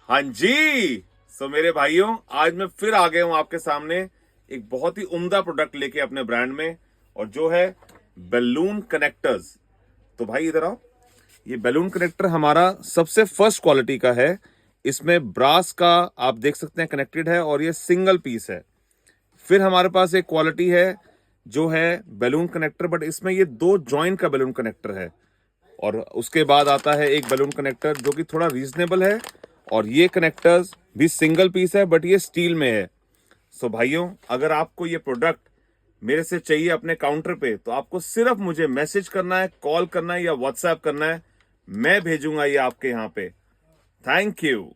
हाँ जी। मेरे भाइयों, आज मैं फिर आ गया हूं आपके सामने एक बहुत ही उम्दा प्रोडक्ट लेके अपने ब्रांड में, और जो है बैलून कनेक्टर्स। तो भाई इधर आओ। ये बैलून कनेक्टर हमारा सबसे फर्स्ट क्वालिटी का है। इसमें ब्रास का आप देख सकते हैं कनेक्टेड है, और ये सिंगल पीस है। फिर हमारे पास एक क्वालिटी है जो है बैलून कनेक्टर, बट इसमें ये 2 जॉइंट का बैलून कनेक्टर है। और उसके बाद आता है एक बैलून कनेक्टर जो कि थोड़ा रीजनेबल है, और ये कनेक्टर्स भी सिंगल पीस है, बट ये स्टील में है। भाइयों, अगर आपको ये प्रोडक्ट मेरे से चाहिए अपने काउंटर पे, तो आपको सिर्फ मुझे मैसेज करना है, कॉल करना है या व्हाट्सएप करना है। मैं भेजूंगा ये आपके यहाँ पे। Thank you.